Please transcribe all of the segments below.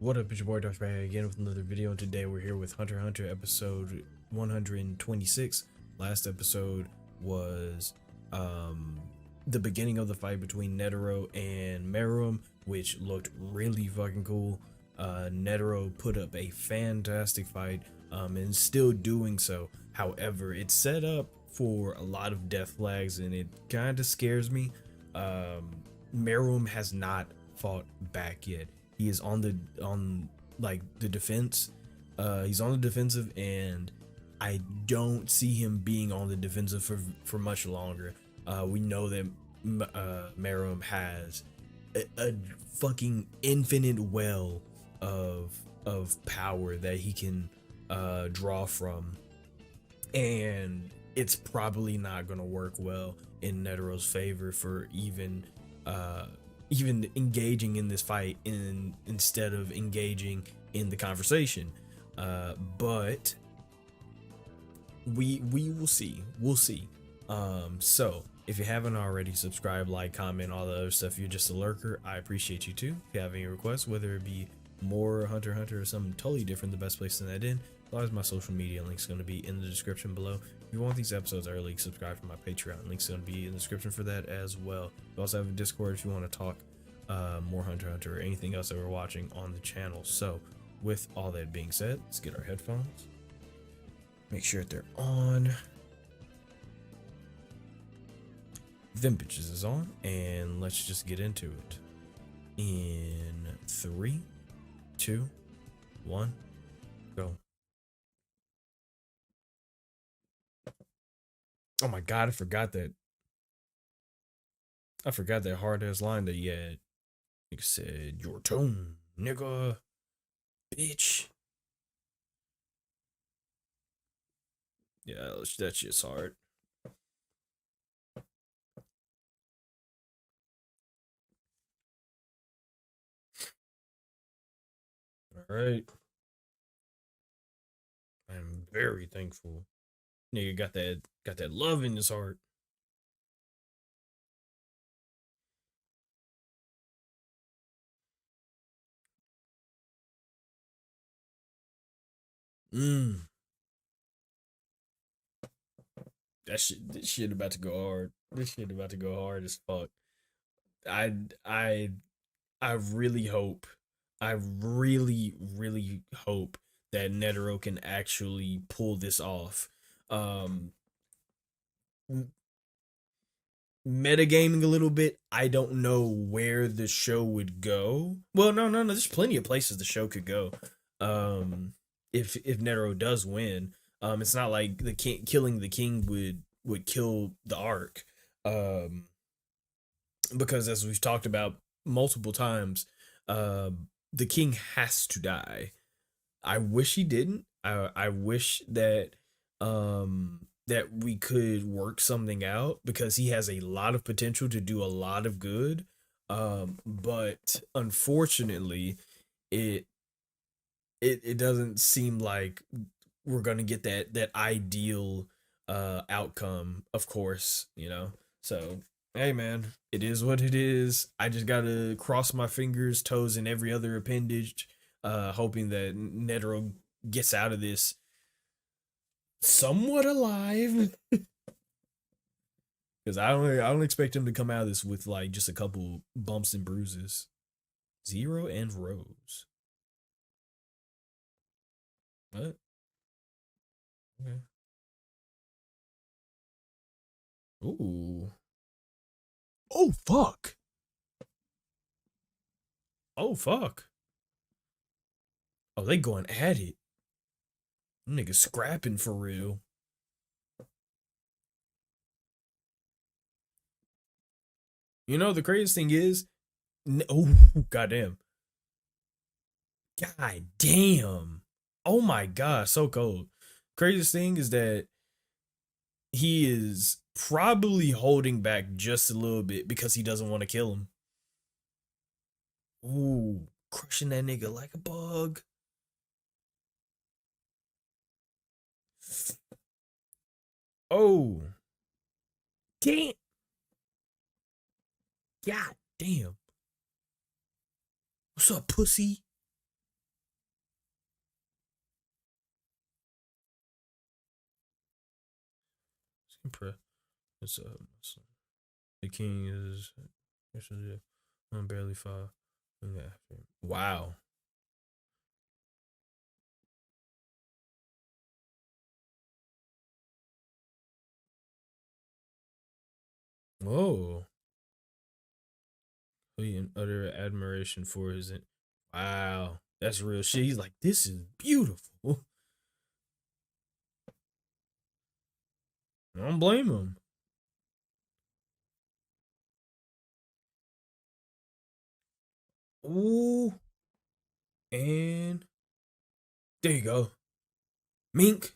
What up, it's your boy Dvrth again with another video, and today we're here with Hunter x Hunter episode 126. Last episode was the beginning of the fight between Netero and Meruem, which looked really fucking cool. Netero put up a fantastic fight, and still doing so. However, it's set up for a lot of death flags, and it kind of scares me. Meruem has not fought back yet. He is on the defense. He's on the defensive, and I don't see him being on the defensive for much longer. We know that Meruem has a fucking infinite well of power that he can draw from, and it's probably not gonna work well in Netero's favor for even engaging in this fight instead of engaging in the conversation. But we will see. We'll see. So if you haven't already, subscribe, like, comment, all the other stuff. You're just a lurker, I appreciate you too. If you have any requests, whether it be more Hunter x Hunter or something totally different, the best place to send that in. As well as my social media links going to be in the description below. If you want these episodes early, subscribe to my Patreon. Links going to be in the description for that as well. We also have a Discord if you want to talk more Hunter x Hunter or anything else that we're watching on the channel. So with all that being said, let's get our headphones. Make sure that they're on. Them bitches is on, and let's just get into it. In 3, 2, 1, go. Oh my god, I forgot that hard ass line that he had. He said, "Your tone, nigga, bitch." Yeah, that shit's hard. All right. I'm very thankful. Nigga got that love in his heart. Mmm. This shit about to go hard. This shit about to go hard as fuck. I I I really hope. I really hope that Netero can actually pull this off. Um Metagaming a little bit, I don't know where the show would go. Well, no, there's plenty of places the show could go. Um if Netero does win. It's not like the king killing the king would kill the arc. Um because as we've talked about multiple times, uh the king has to die. I wish he didn't. I wish that we could work something out because he has a lot of potential to do a lot of good. But unfortunately, it it doesn't seem like we're gonna get that ideal outcome, of course, you know. So hey man, it is what it is. I just gotta cross my fingers, toes, and every other appendage, hoping that Netero gets out of this somewhat alive. Because I don't expect him to come out of this with like just a couple bumps and bruises. Zero and Rose. What? Okay. Ooh. Oh fuck. Oh fuck. Oh, they going at it. Them niggas scrapping for real. You know the craziest thing is, oh goddamn, god damn, oh my god, so cold. Craziest thing is that he is probably holding back just a little bit because he doesn't want to kill him. Ooh, crushing that nigga like a bug. Oh, damn. God damn. What's up, pussy? Impress. It's the king is barely five. Wow. Whoa. He in utter admiration for his. Wow. That's real shit. He's like, this is beautiful. I don't blame him. Ooh. And there you go. Mink.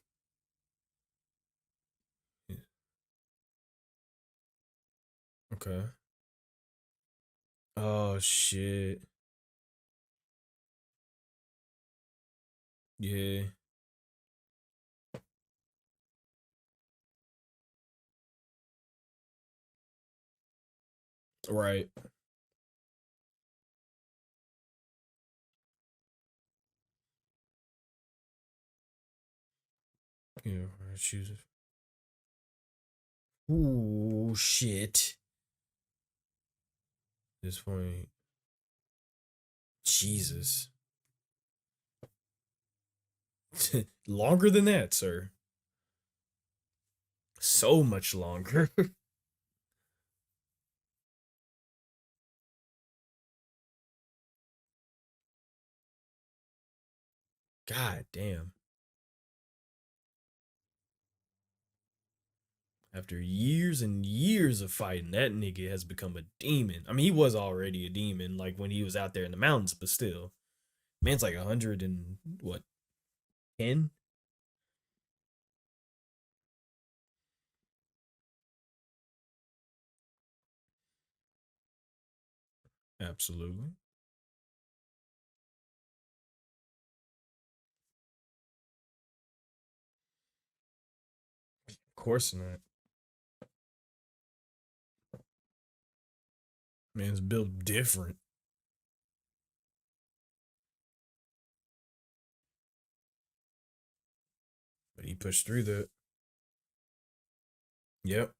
Okay. Oh shit. Yeah. Right. Yeah. Choose it. Ooh shit. This point. Jesus. Longer than that, sir. So much longer. God damn. After years and years of fighting, that nigga has become a demon. I mean, he was already a demon, like when he was out there in the mountains, but still. Man's like 100 and what, 10? Absolutely. Of course not. Man's built different, but he pushed through that. Yep.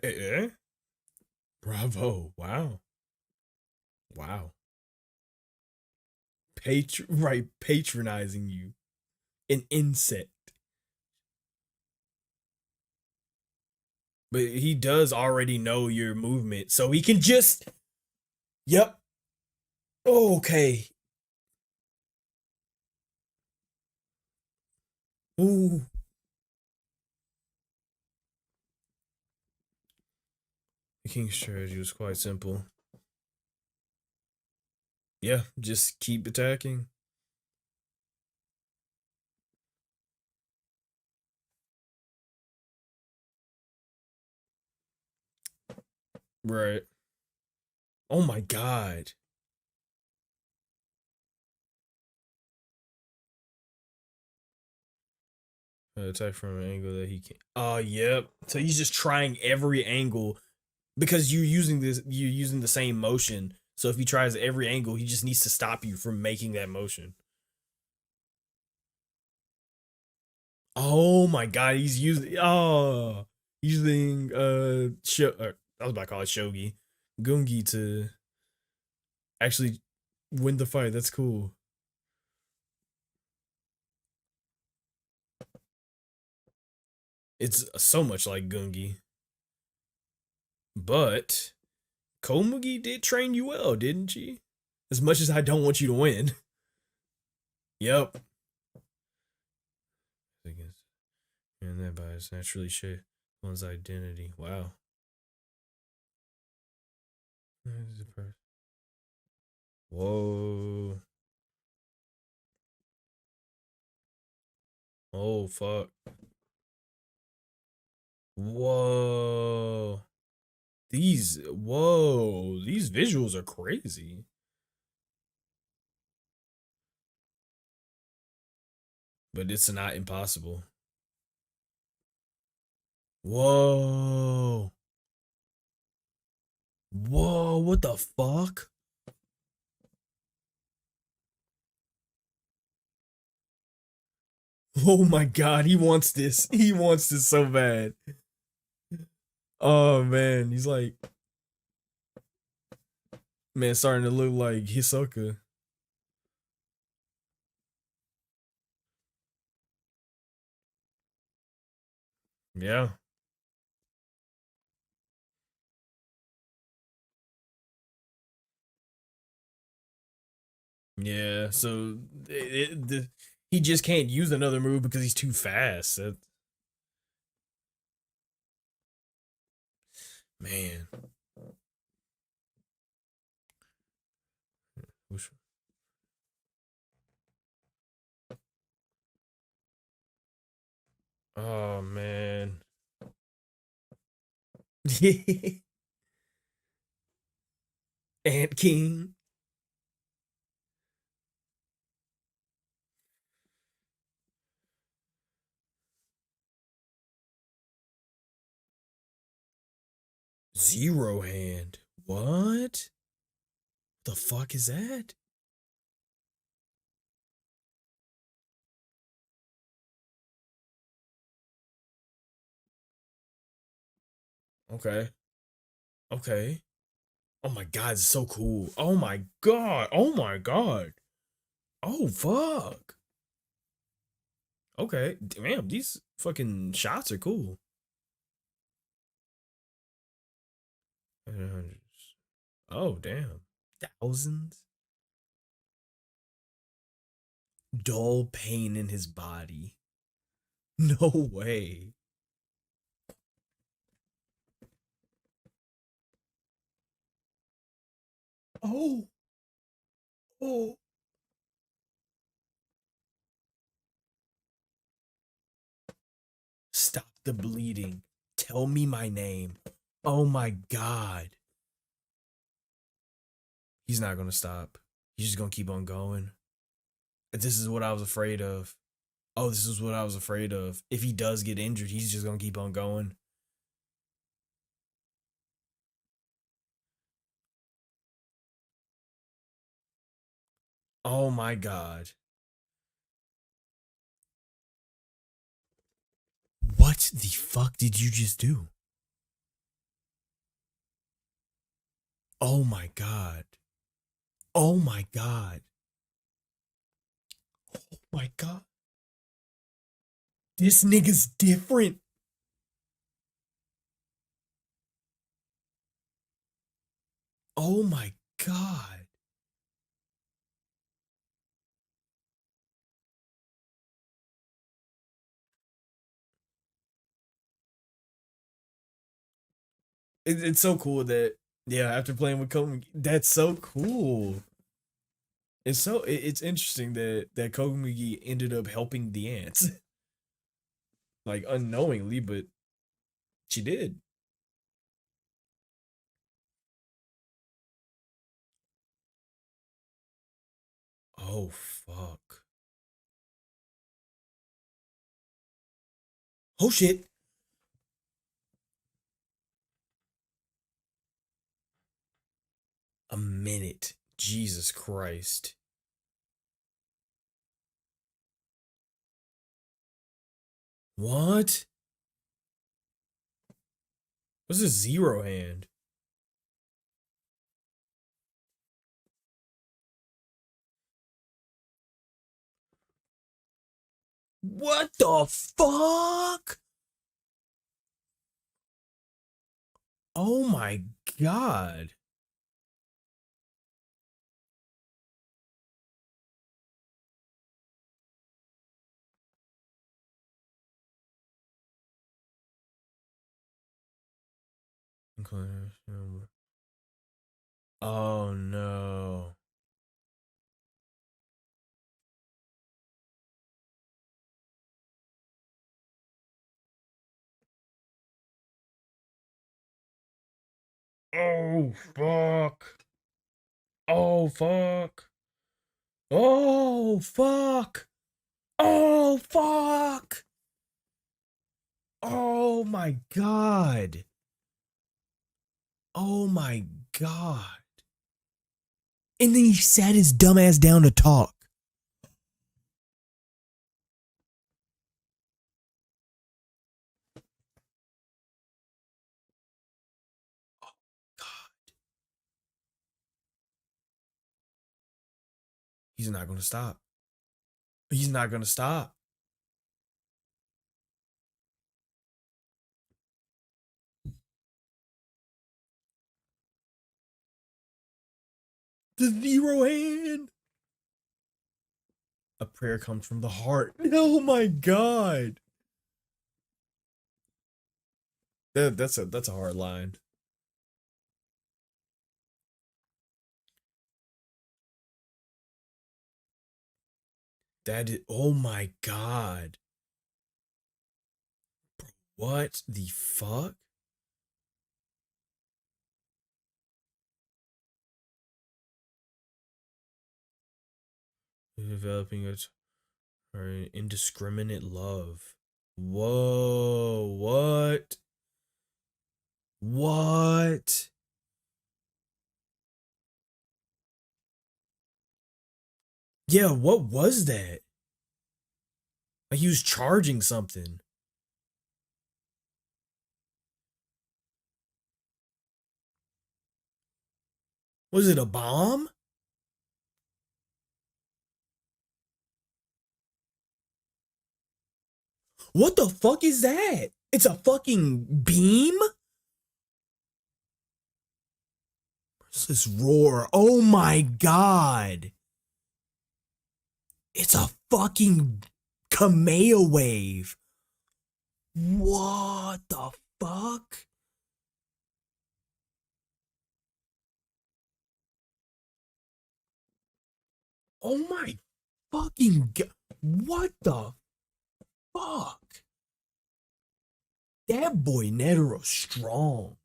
Eh? Bravo. Wow. Wow. Right, patronizing you. An insect. But he does already know your movement, so he can just. Yep. Okay. Ooh. The king's strategy was quite simple. Yeah, just keep attacking. Right. Oh my god. Attack from an angle that he can. Oh, yep. So he's just trying every angle because you're using the same motion. So if he tries every angle, he just needs to stop you from making that motion. Oh my god, he's using I was about to call it shogi, gungi to actually win the fight. That's cool. It's so much like gungi, but Komugi did train you well, didn't she? As much as I don't want you to win. Yep. And that bias naturally shape one's identity. Wow. Whoa. Oh fuck. Whoa. These visuals are crazy. But it's not impossible. Whoa. Whoa, what the fuck? Oh my god, he wants this. He wants this so bad. Oh man, he's like, man, starting to look like Hisoka. Yeah. Yeah, so he just can't use another move because he's too fast. Man. Oh man. Ant King. Zero hand. What? The fuck is that? Okay. Okay. Oh my god, it's so cool. Oh my god. Oh my god. Oh fuck. Okay. Damn, these fucking shots are cool. Oh damn. Thousands? Dull pain in his body. No way. Oh. Oh. Stop the bleeding. Tell me my name. Oh my god. He's not gonna stop. He's just gonna keep on going. This is what I was afraid of. Oh, this is what I was afraid of. If he does get injured, he's just gonna keep on going. Oh my god. What the fuck did you just do? Oh my god. Oh my god. Oh my god. This nigga's different. Oh my god. It's so cool that, yeah, after playing with Kobe, that's so cool. It's interesting that Kogugi ended up helping the ants, like unknowingly, but she did. Oh fuck. Oh shit. A minute. Jesus Christ. What? What's a zero hand? What the fuck? Oh my god. Oh no. Oh fuck. Oh fuck. Oh fuck. Oh fuck. Oh my god. Oh my god. And then he sat his dumb ass down to talk. He's not gonna stop. He's not gonna stop. The zero hand. A prayer comes from the heart. Oh my god. That's a hard line. That is, oh my god. What the fuck? Developing an indiscriminate love. Whoa, what? What? Yeah, what was that? Like he was charging something. Was it a bomb? What the fuck is that? It's a fucking beam? What's this roar? Oh my god. It's a fucking Kamea wave. What the fuck? Oh my fucking god. What the fuck? That boy Netero strong.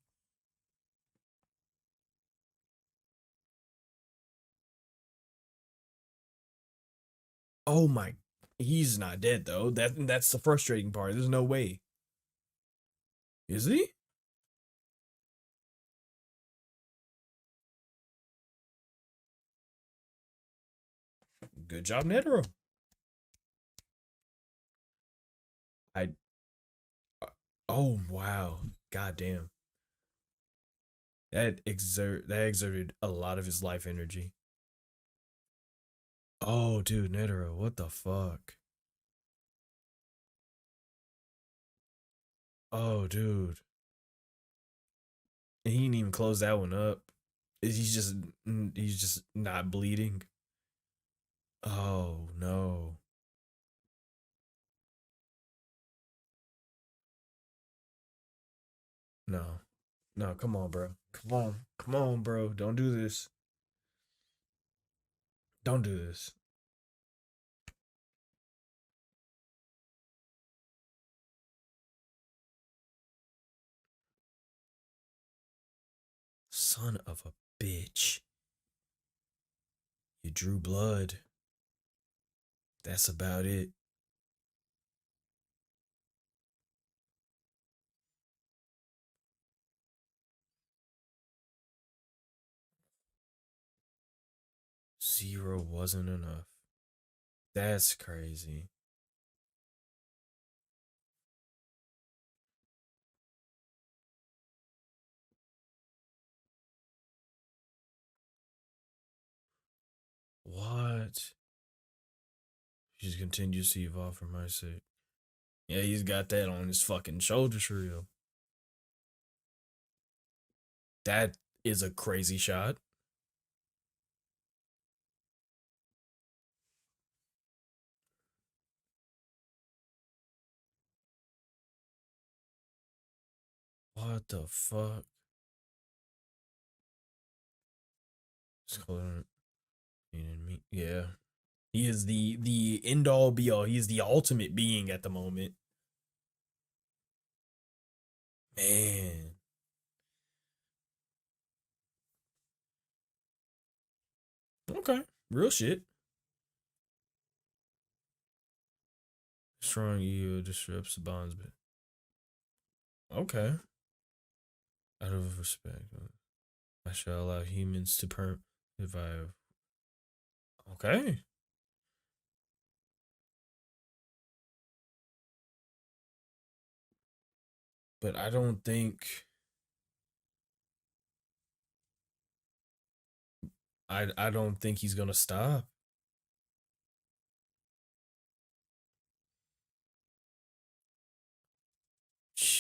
Oh my, he's not dead though. That's the frustrating part. There's no way. Is he? Good job, Netero. I. Oh wow. God damn. That exerted a lot of his life energy. Oh, dude, Netero, what the fuck? Oh, dude, and he didn't even close that one up. He's just not bleeding. Oh no, no, no! Come on, bro. Come on, bro. Don't do this. Don't do this. Son of a bitch. You drew blood. That's about it. Zero wasn't enough. That's crazy. What? He just continues to evolve for my sake. Yeah, he's got that on his fucking shoulders for real. That is a crazy shot. What the fuck? It's called me. Yeah. He is the end all be all. He is the ultimate being at the moment. Man. Okay. Real shit. Strong ego disrupts the bonds, but okay. Out of respect, I shall allow humans to survive. Okay. But I don't think he's gonna stop.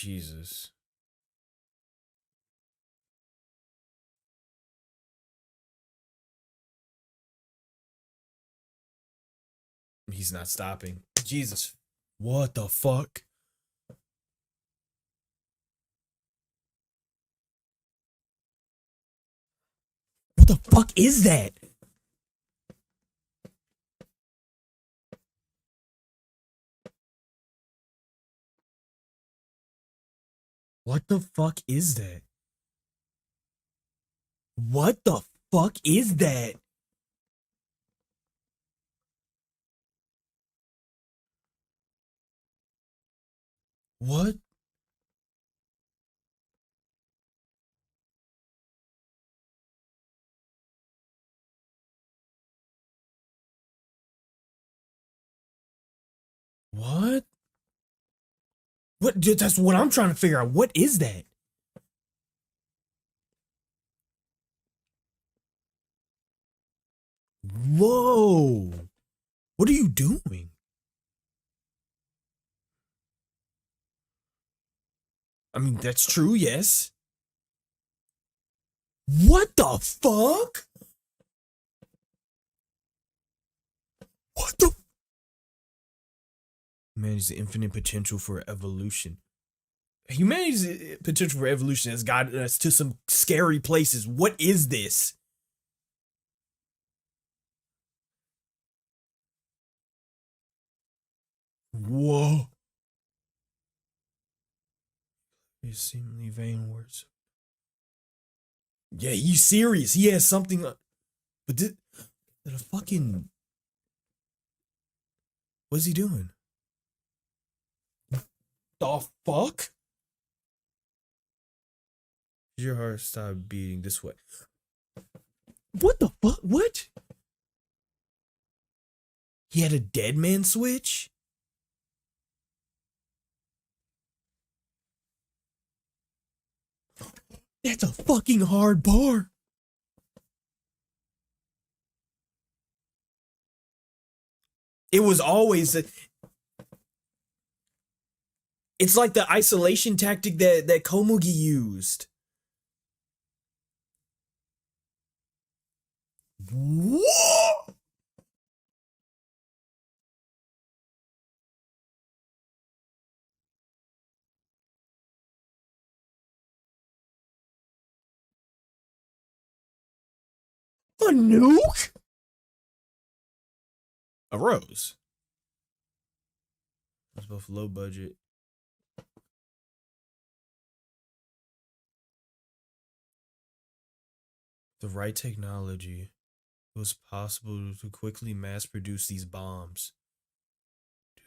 Jesus. He's not stopping. Jesus. What the fuck? What the fuck is that? What the fuck is that? What the fuck is that? What? What? What? That's what I'm trying to figure out. What is that? Whoa. What are you doing? I mean, that's true, yes. What the fuck? What the? Humanity's infinite potential for evolution. Humanity's potential for evolution has gotten us to some scary places. What is this? Whoa. These seemingly vain words. Yeah, he's serious. He has something. But the fucking. What's he doing? The fuck? Your heart stop beating this way. What the fuck? What? He had a dead man switch? That's a fucking hard bar. It was always it's like the isolation tactic that Komugi used. What? A nuke? A rose. It's both low budget. The right technology, it was possible to quickly mass produce these bombs.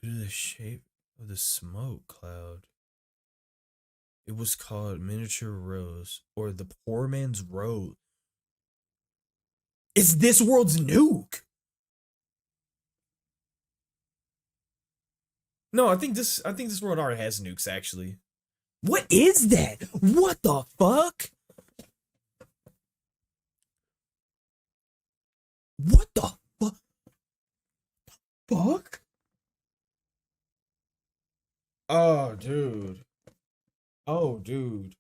Due to the shape of the smoke cloud, it was called miniature rose or the poor man's rose. It's this world's nuke. No, I think this world already has nukes actually. What is that? What the fuck? What the fuck? Oh, dude. Oh, dude.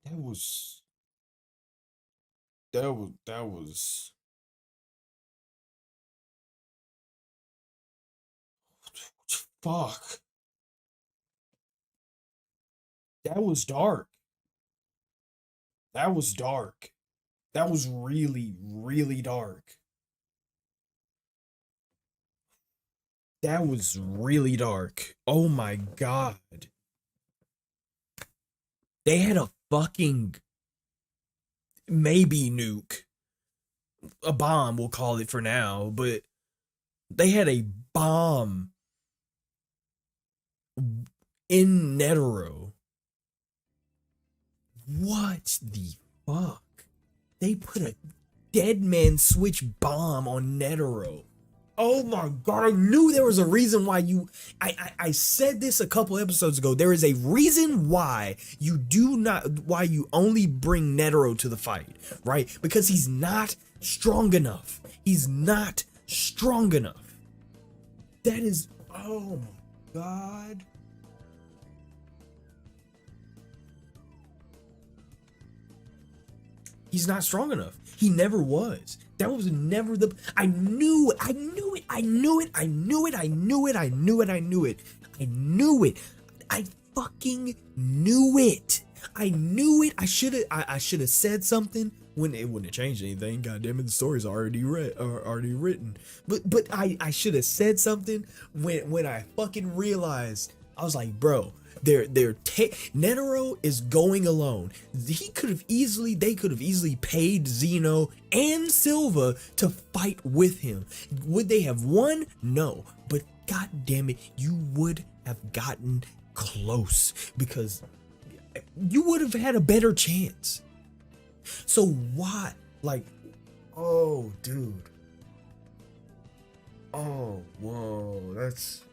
That was that was fuck. That was dark. That was dark. That was really, really dark. That was really dark. Oh my god. They had a fucking maybe nuke. A bomb, we'll call it for now, but they had a bomb in Netero. What the fuck? They put a dead man switch bomb on Netero. Oh my god, I knew there was a reason why I said this a couple episodes ago. There is a reason why you only bring Netero to the fight, right? Because he's not strong enough. He's not strong enough. That is, oh my god. He's not strong enough. He never was. That was never the. I knew it. I knew it. I knew it. I knew it. I knew it. I knew it. I knew it. I knew it. I fucking knew it. I knew it. I should have said something when it wouldn't have changed anything. God damn it, the story's already written. But I should have said something when I fucking realized. I was like, bro. Netero is going alone. They could have easily paid Zeno and Silva to fight with him. Would they have won? No. But god damn it, you would have gotten close because you would have had a better chance. So why? Like, oh dude. Oh, whoa, that's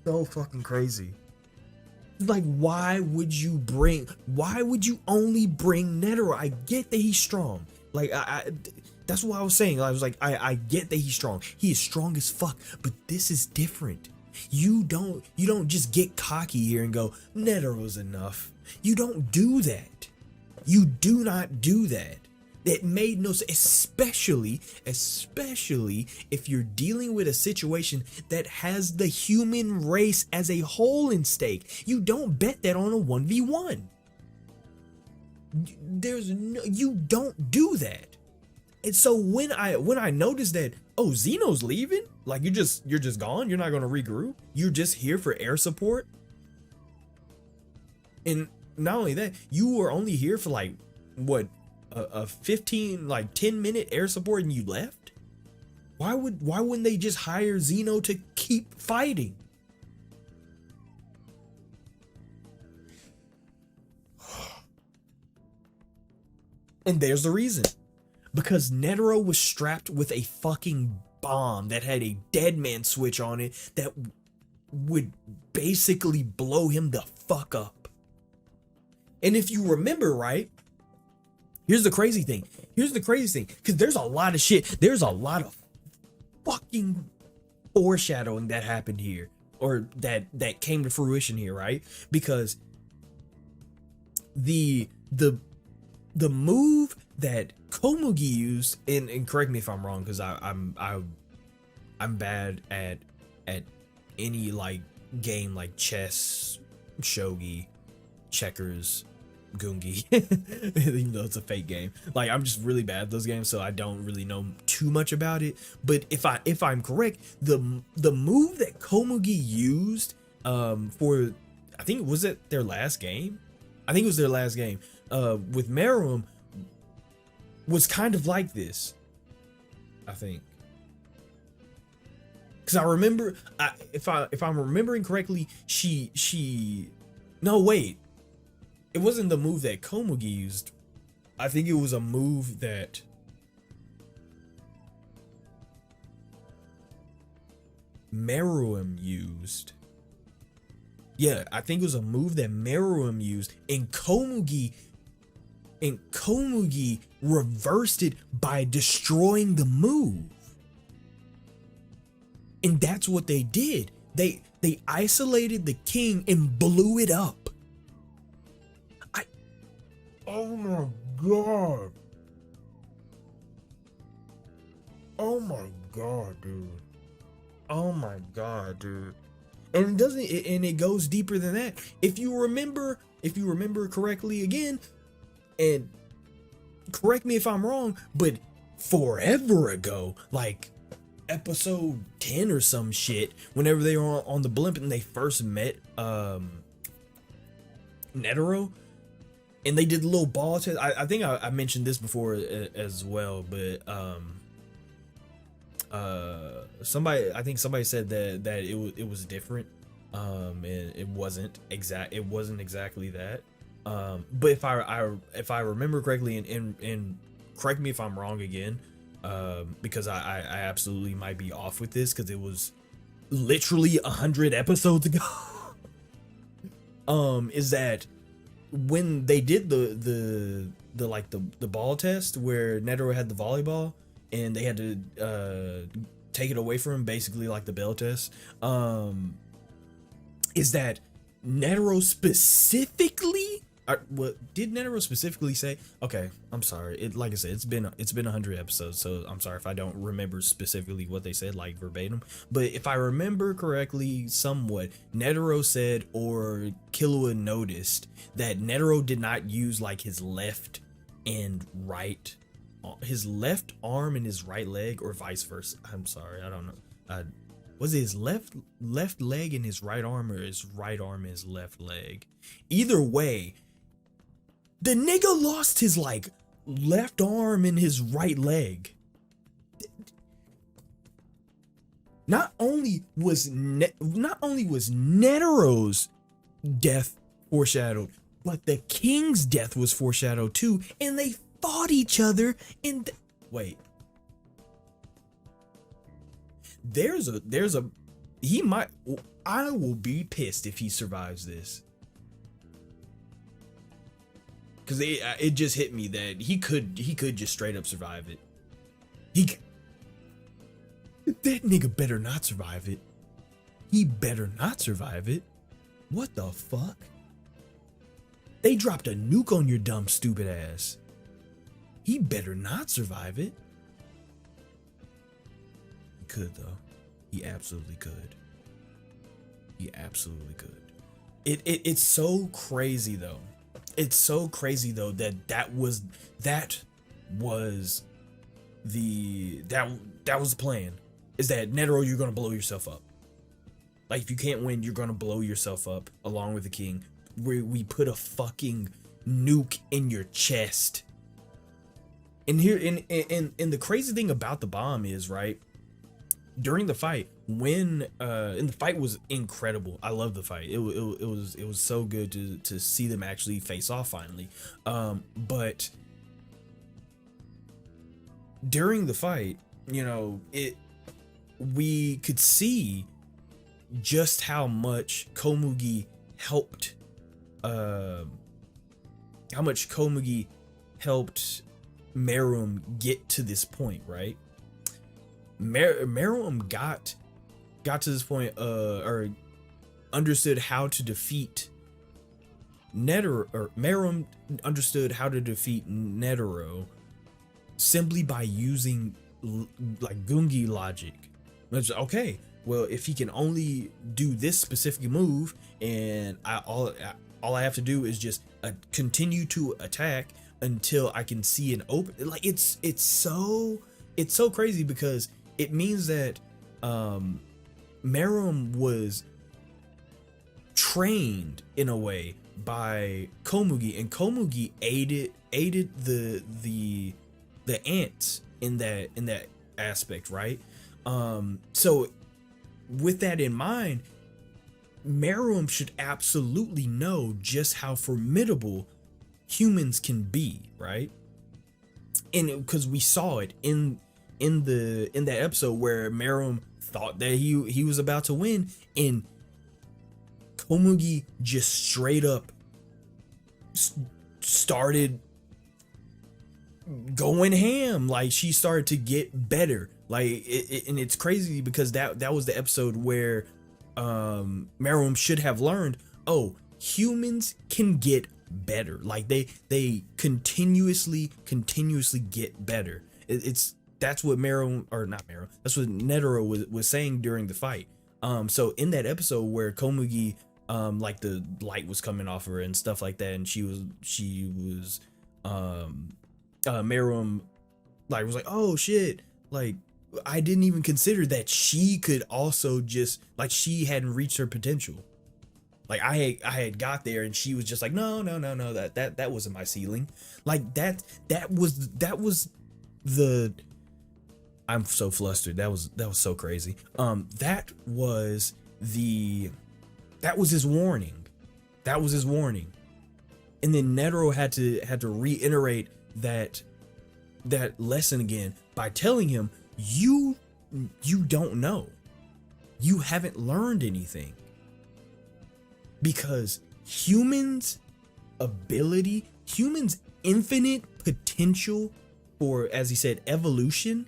so fucking crazy. Like, why would you only bring Netero? I get that he's strong. Like, that's what I was saying. I was like, I get that he's strong. He is strong as fuck, but this is different. You don't just get cocky here and go, Netero's enough. You don't do that. You do not do that. It made no sense, especially if you're dealing with a situation that has the human race as a whole in stake. You don't bet that on a 1v1. You don't do that. And so when I noticed that, oh, Zeno's leaving, like you're just gone, you're not gonna regroup, you're just here for air support. And not only that, you were only here for like what, a 10-minute air support and you left? Why wouldn't they just hire Zeno to keep fighting? And there's the reason. Because Netero was strapped with a fucking bomb that had a dead man switch on it that would basically blow him the fuck up. And if you remember right, here's the crazy thing, because there's a lot of shit, there's a lot of fucking foreshadowing that happened here, or that came to fruition here, right? Because the move that Komugi used, and correct me if I'm wrong, because I'm bad at any like game like chess, shogi, checkers, Gungi, even though it's a fake game. Like, I'm just really bad at those games, so I don't really know too much about it. But if I'm correct, the move that Komugi used for, I think, was it their last game? I think it was their last game with Meruem, was kind of like this, I think. Because I remember, if I'm remembering correctly, no, wait. It wasn't the move that Komugi used. I think it was a move that Meruem used. Yeah, I think it was a move that Meruem used, and Komugi reversed it by destroying the move. And that's what they did. They isolated the king and blew it up. Oh my god. Oh my god, dude. Oh my god, dude. And it goes deeper than that. If you remember correctly again, and correct me if I'm wrong, but forever ago, like episode 10 or some shit, whenever they were on the blimp and they first met Netero, and they did a little ball test. I think I mentioned this before as well, but somebody said that it was different, and it wasn't exactly that. But if I remember correctly, and correct me if I'm wrong again, because I absolutely might be off with this because it was literally 100 episodes ago. Is that when they did the ball test where Netero had the volleyball and they had to take it away from him, basically like the bell test, is that Netero specifically, what did Netero specifically say? Okay, I'm sorry. Like I said, it's been 100 episodes, so I'm sorry if I don't remember specifically what they said, like verbatim. But if I remember correctly, somewhat, Netero said, or Killua noticed, that Netero did not use like his left and right, his left arm and his right leg, or vice versa. I'm sorry, I don't know. Was it his left leg and his right arm, or his right arm and his left leg? Either way, the nigga lost his like left arm and his right leg. Not only was Netero's death foreshadowed, but the king's death was foreshadowed too, and they fought each other in wait. There's a he might, I will be pissed if he survives this. Cause it just hit me that he could just straight up survive it. That nigga better not survive it. He better not survive it. What the fuck? They dropped a nuke on your dumb stupid ass. He better not survive it. He could though. He absolutely could. He absolutely could. It's so crazy though. It's so crazy though that was the plan. Is that Netero, you're gonna blow yourself up. Like if you can't win, you're gonna blow yourself up along with the king. We put a fucking nuke in your chest. And here and the crazy thing about the bomb is, right, during the fight, when and the fight was incredible. I love the fight. It was so good to see them actually face off finally. But during the fight, you know, we could see just how much Komugi helped Meruem get to this point, right? Meruem got to this point, or understood how to defeat Netero, or Meruem understood how to defeat Netero simply by using like Gungi logic. It's okay, well, if he can only do this specific move, and all I have to do is just continue to attack until I can see an open. Like it's so crazy, because it means that Meruem was trained in a way by Komugi, and Komugi aided the ants in that aspect, right? So with that in mind, Meruem should absolutely know just how formidable humans can be, right? And because we saw it in that episode where Meruem thought that he was about to win, and Komugi just straight up started going ham. Like she started to get better. Like and it's crazy because that was the episode where Meruem should have learned, oh, humans can get better. Like they continuously get better. That's what Meruem, or not Meruem, that's what Netero was saying during the fight. So in that episode where Komugi, like the light was coming off her and stuff like that, and she was Meruem like was like, oh shit, like I didn't even consider that she could also just, like, she hadn't reached her potential. Like I had got there and she was just like, no, that wasn't my ceiling. Like that was the, I'm so flustered. That was so crazy. That was his warning. That was his warning. And then Netero had to reiterate that lesson again. by telling him, you don't know. You haven't learned anything. Because humans' infinite potential for, as he said, evolution,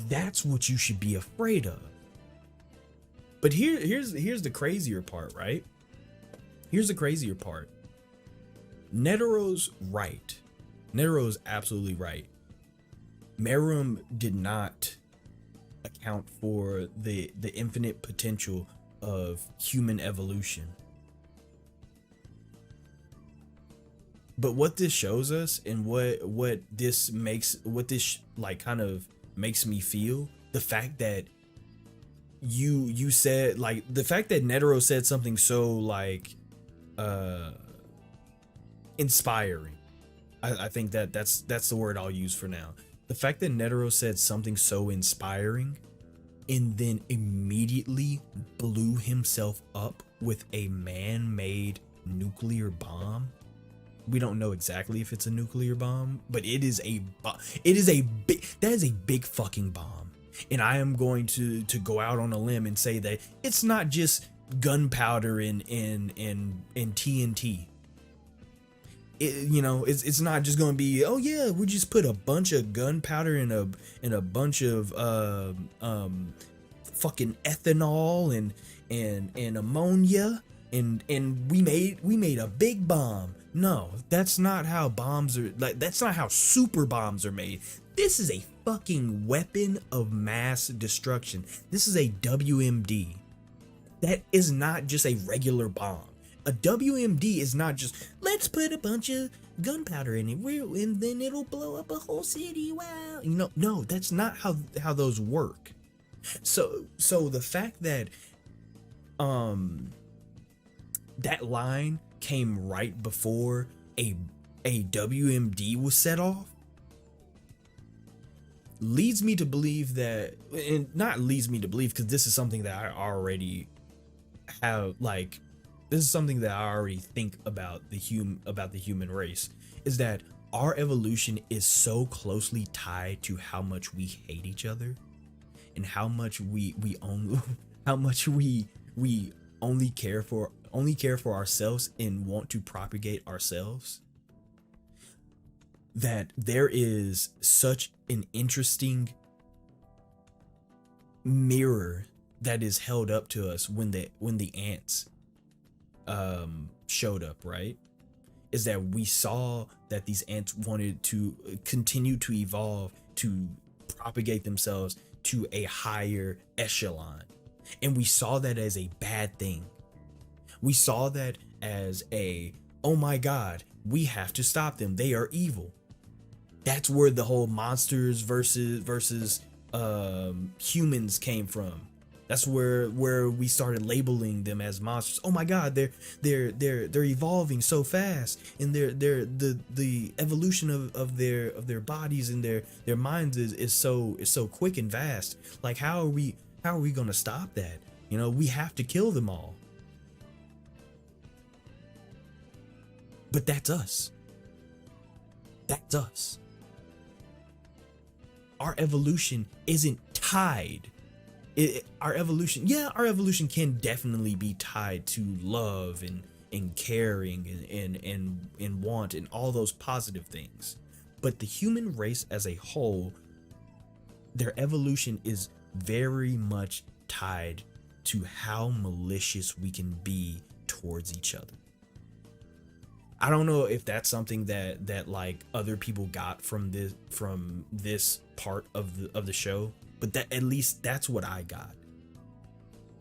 that's what you should be afraid of. But here's the crazier part, right? Here's the crazier part. Netero's right. Netero's absolutely right. Meruem did not account for the infinite potential of human evolution. But what this shows us, and what this like kind of makes me feel, the fact that you said, like, the fact that Netero said something so like inspiring. I think that's the word I'll use for now. The fact that Netero said something so inspiring and then immediately blew himself up with a man-made nuclear bomb. We don't know exactly if it's a nuclear bomb, but it is a big fucking bomb. And I am going to go out on a limb and say that it's not just gunpowder and TNT. It's not just going to be, oh yeah, we just put a bunch of gunpowder in a bunch of fucking ethanol and ammonia and we made a big bomb. No, that's not how bombs are, like, that's not how super bombs are made. This is a fucking weapon of mass destruction. This is a WMD. That is not just a regular bomb. A WMD is not just, let's put a bunch of gunpowder in it and then it'll blow up a whole city. Wow. No, that's not how those work. So the fact that that line came right before a WMD was set off leads me to believe that, and not leads me to believe, because this is something that I already have, like, this is something that I already think about the human race, is that our evolution is so closely tied to how much we hate each other and how much we only care for ourselves and want to propagate ourselves, that there is such an interesting mirror that is held up to us when the ants showed up, right? Is that we saw that these ants wanted to continue to evolve, to propagate themselves to a higher echelon, and we saw that as a bad thing. We saw that as a, oh my god, we have to stop them, they are evil. That's where the whole monsters versus humans came from. That's where we started labeling them as monsters. Oh my god, they're evolving so fast, and the evolution of their bodies and their minds is so quick and vast. Like, how are we gonna stop that? We have to kill them all. But that's us. That's us. Our evolution isn't tied. Our evolution can definitely be tied to love and caring and want and all those positive things. But the human race as a whole, their evolution is very much tied to how malicious we can be towards each other. I don't know if that's something that like other people got from this part of the show, but that, at least that's what I got.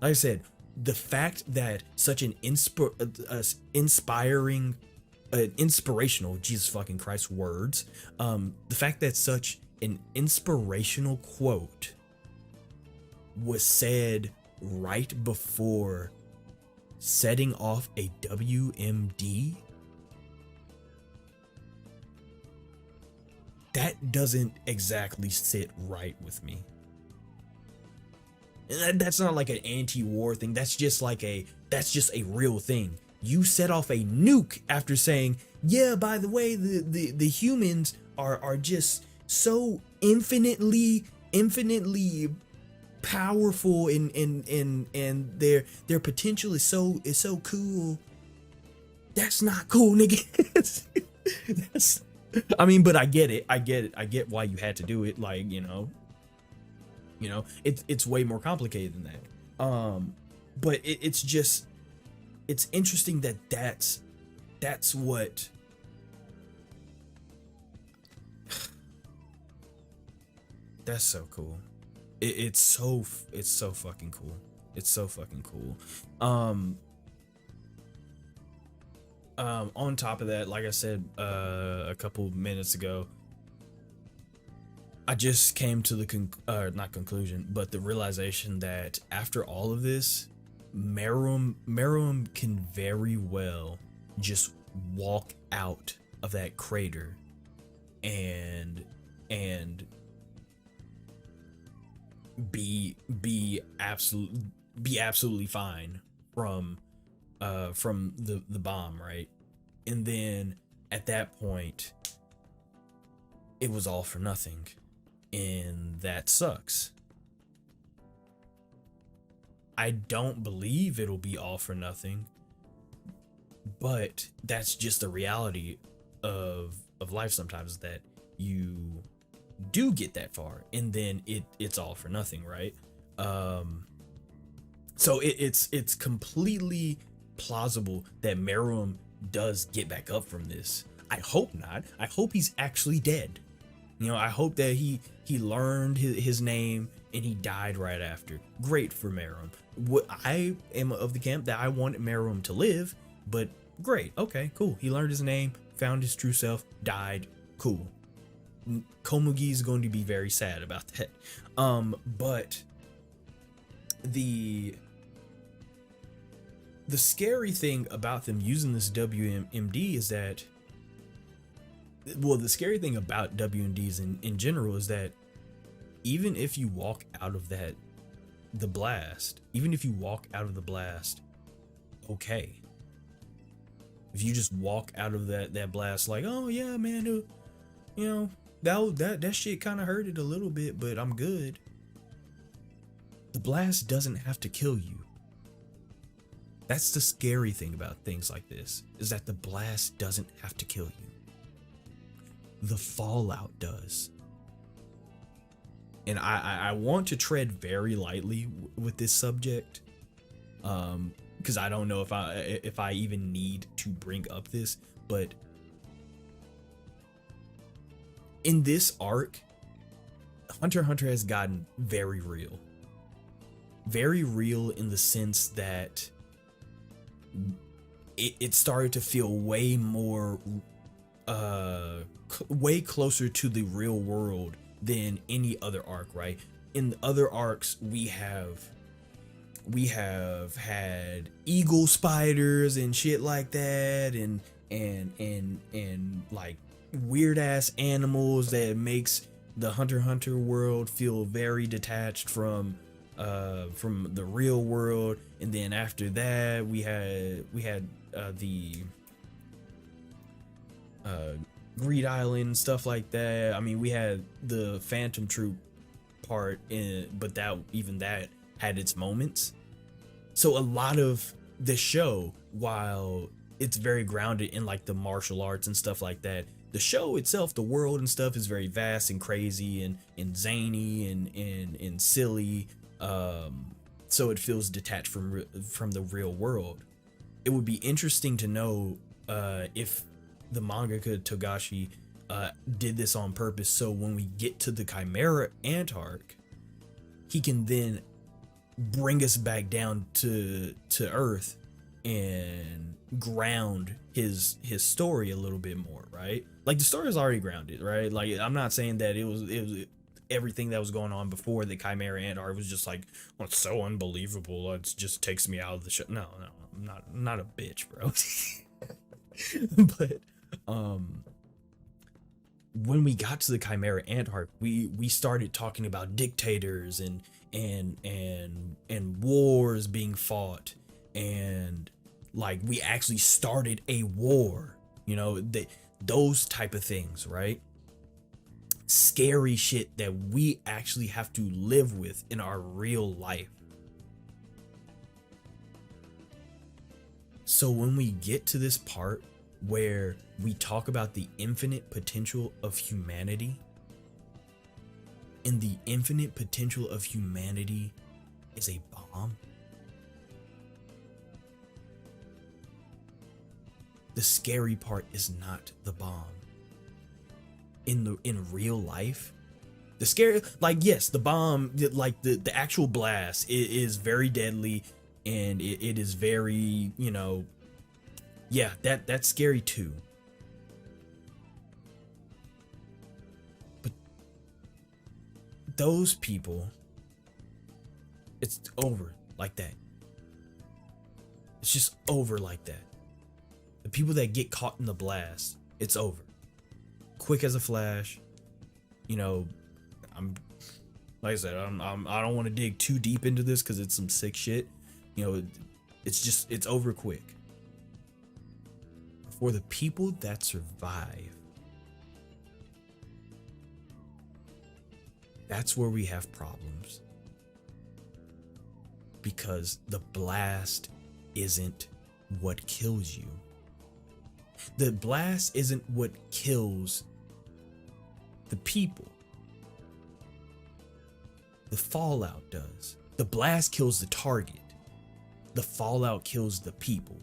Like I said, the fact that such an inspirational, Jesus fucking Christ words, the fact that such an inspirational quote was said right before setting off a WMD, that doesn't exactly sit right with me. And that's not like an anti-war thing. That's just a real thing. You set off a nuke after saying, yeah, by the way, the humans are just so infinitely powerful, and their potential is so cool. That's not cool, nigga. That's, I mean, but I get it. I get why you had to do it. Like, it's way more complicated than that. But it's just, it's interesting that that's what. That's so cool. It's so fucking cool. It's so fucking cool. On top of that, like I said a couple minutes ago, I just came to the not conclusion, but the realization that after all of this, Meruem can very well just walk out of that crater and be absolutely fine from the bomb, right? And then at that point, it was all for nothing, and that sucks. I don't believe it'll be all for nothing, but that's just the reality of life sometimes, that you do get that far and then it's all for nothing, right? So it's completely plausible that Meruem does get back up from this. I hope not. I hope he's actually dead. I hope that he learned his name and he died right after. Great for Meruem. What I am of the camp that I want Meruem to live, but great. Okay, cool. He learned his name, found his true self, died. Cool. Komugi is going to be very sad about that. But the scary thing about them using this WMD is that, well, the scary thing about WMDs in general is that even if you walk out of the blast, okay. If you just walk out of that blast like, oh yeah, man, that shit kind of hurted a little bit, but I'm good. The blast doesn't have to kill you. That's the scary thing about things like this, is that the blast doesn't have to kill you. The fallout does. And I want to tread very lightly with this subject, because I don't know if I even need to bring up this, but in this arc, Hunter x Hunter has gotten very real. Very real in the sense that it started to feel way more, way closer to the real world than any other arc, right? In the other arcs, we have had eagle spiders and shit like that, and like weird ass animals that makes the Hunter x Hunter world feel very detached from the real world. And then after that, we had the Greed Island and stuff like that. I mean, we had the Phantom Troop part but that had its moments. So a lot of the show, while it's very grounded in like the martial arts and stuff like that, the show itself, the world and stuff, is very vast and crazy and zany and silly. So it feels detached from the real world. It would be interesting to know if the mangaka Togashi did this on purpose, so when we get to the Chimera Ant arc, he can then bring us back down to Earth and ground his story a little bit more, right? Like, the story is already grounded, right? Like, I'm not saying that it was everything that was going on before the Chimera Ant arc was just like, well, it's so unbelievable, it just takes me out of the show. No, I'm not a bitch, bro. But when we got to the Chimera Ant arc, we started talking about dictators and wars being fought, and like we actually started a war, those type of things, right? scary shit that we actually have to live with in our real life. So when we get to this part where we talk about the infinite potential of humanity, and the infinite potential of humanity is a bomb, the scary part is not the bomb. In real life, the scary, like, yes, the bomb, like the actual blast is very deadly, and it is very, you know, yeah, that's scary too. But those people, it's over like that. It's just over like that. The people that get caught in the blast, it's over. Quick as a flash. You know, I'm like I said, I don't want to dig too deep into this because it's some sick shit. You know, it's over quick. For the people that survive, that's where we have problems. Because the blast isn't what kills you. The blast isn't what kills the people. The fallout does. The blast kills the target. The fallout kills the people.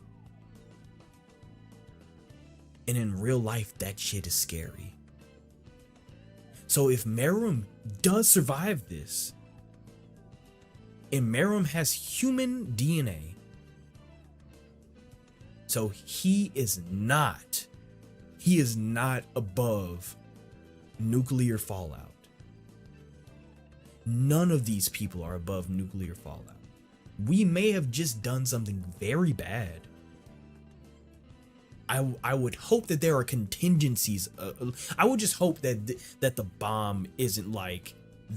And in real life, that shit is scary. So if Meruem does survive this, and Meruem has human DNA, so he is not above nuclear fallout. None of these people are above nuclear fallout. We may have just done something very bad. I would hope that there are contingencies. I would just hope that that the bomb isn't like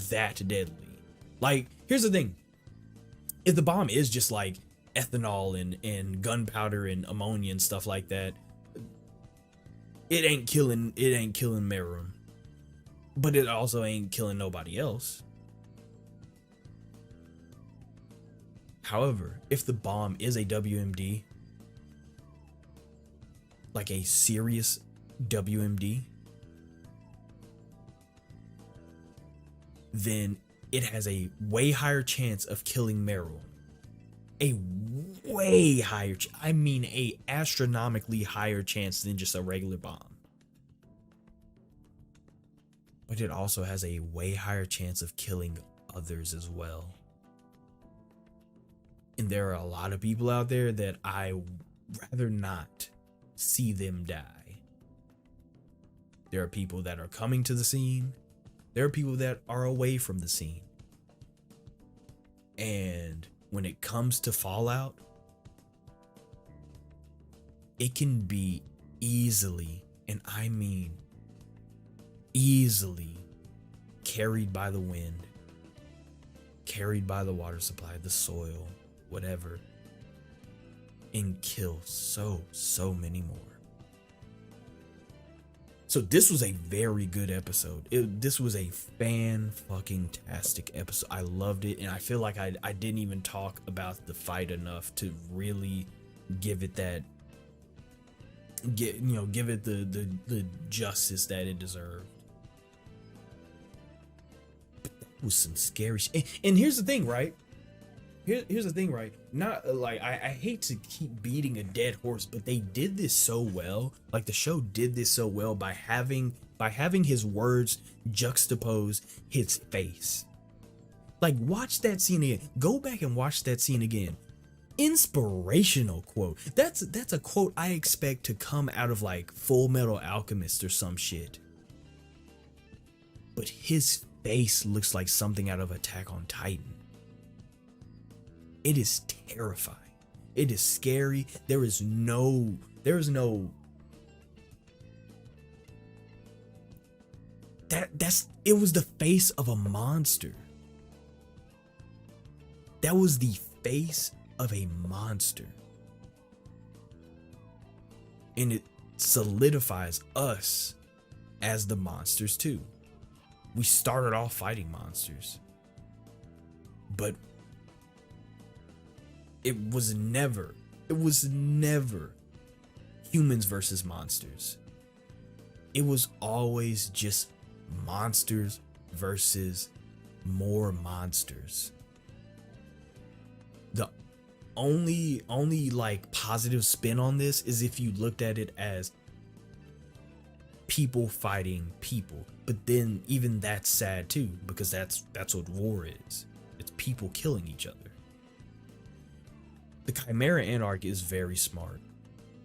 that deadly. Like, here's the thing. If the bomb is just like ethanol and gunpowder and ammonia and stuff like that, it ain't killing Meruem. But it also ain't killing nobody else. However, if the bomb is a WMD, like a serious WMD, then it has a way higher chance of killing Meruem. A way higher, I mean a astronomically higher chance than just a regular bomb. But it also has a way higher chance of killing others as well. And there are a lot of people out there that I rather not see them die. There are people that are coming to the scene. There are people that are away from the scene. And when it comes to fallout, it can be easily, and I mean easily, carried by the wind, carried by the water supply, the soil, whatever, and kill so many more. So this was a very good episode. This was a fan-fucking-tastic episode. I loved it, and I feel like I didn't even talk about the fight enough to really give it that, give it the justice that it deserved. But that was some scary shit. And here's the thing, right? Here's the thing, right? Not like I hate to keep beating a dead horse, but they did this so well. Like, the show did this so well by having his words juxtapose his face. Like, watch that scene again. Go back and watch that scene again. Inspirational quote. That's a quote I expect to come out of like Full Metal Alchemist or some shit. But his face looks like something out of Attack on Titan. It is terrifying. It is scary. There is no it was the face of a monster. That was the face of a monster. And it solidifies us as the monsters too. we started off fighting monsters, but it was never humans versus monsters. It was always just monsters versus more monsters. The only like positive spin on this is if you looked at it as people fighting people, but then even that's sad too, because that's what war is. It's people killing each other. The Chimera Anarch is very smart.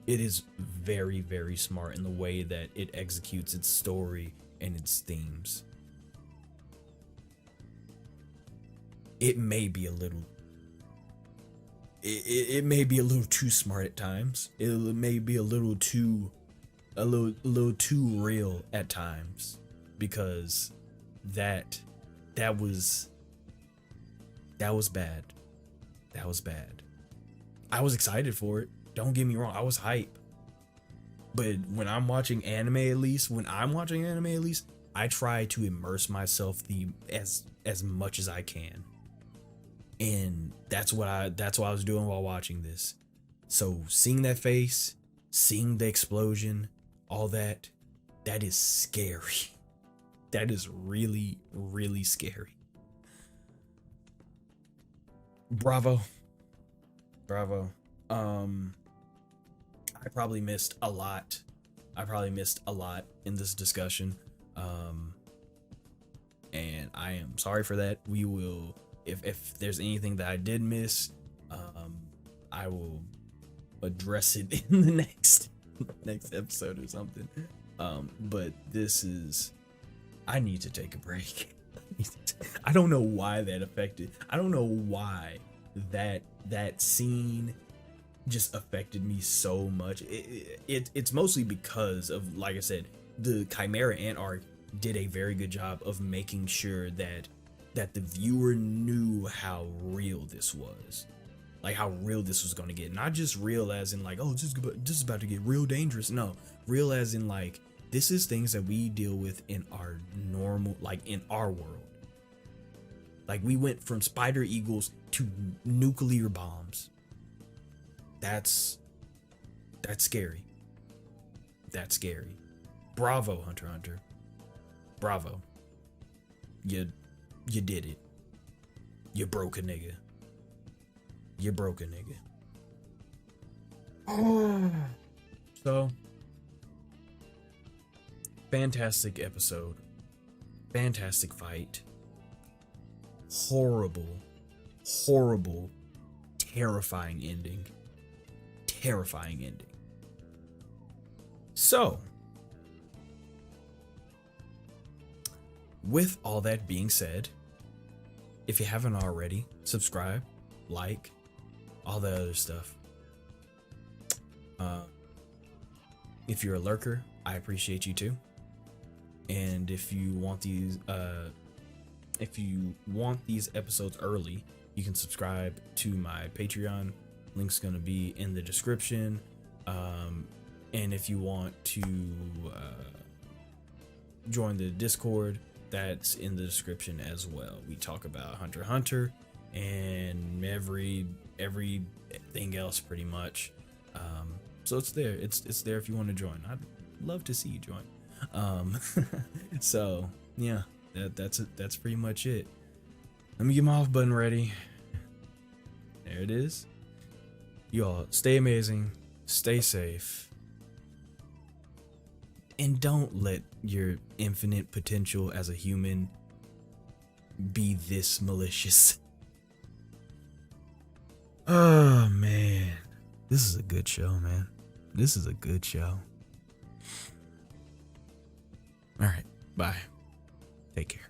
It is very, very smart in the way that it executes its story and its themes. It may be a little it may be a little too smart at times. It may be a little too real at times, because that was bad. That was bad. I was excited for it. Don't get me wrong. I was hype. But when I'm watching anime, at least, I try to immerse myself as much as I can. And that's what I was doing while watching this. So seeing that face, seeing the explosion, all that is scary. That is really, really scary. Bravo. I probably missed a lot. In this discussion. And I am sorry for that. We will, if there's anything that I did miss, I will address it in the next episode or something. But this is, I need to take a break. I don't know why that affected. I don't know why that scene just affected me so much. It's mostly because of, like I said, the Chimera Anarch did a very good job of making sure that the viewer knew how real this was, like how real this was going to get. Not just real as in like, oh, this is about to get real dangerous. No, real as in like, this is things that we deal with in our normal, like in our world. Like we went from spider eagles to nuclear bombs. That's scary. That's scary. Bravo, Hunter x Hunter. Bravo. You did it. You broke a nigga. You broke a nigga. So, fantastic episode. Fantastic fight. Horrible, terrifying ending. So, with all that being said, if you haven't already, subscribe, like, all that other stuff. If you're a lurker, I appreciate you too. And if you want these episodes early, you can subscribe to my Patreon. Link's gonna be in the description. And if you want to join the Discord, that's in the description as well. We talk about Hunter x Hunter and everything else pretty much. So it's there. It's there if you want to join. I'd love to see you join. So yeah, that's pretty much it. Let me get my off button ready. There it is. Y'all stay amazing, stay safe, and don't let your infinite potential as a human be this malicious. Oh man, this is a good show, man. This is a good show. All right, bye. Take care.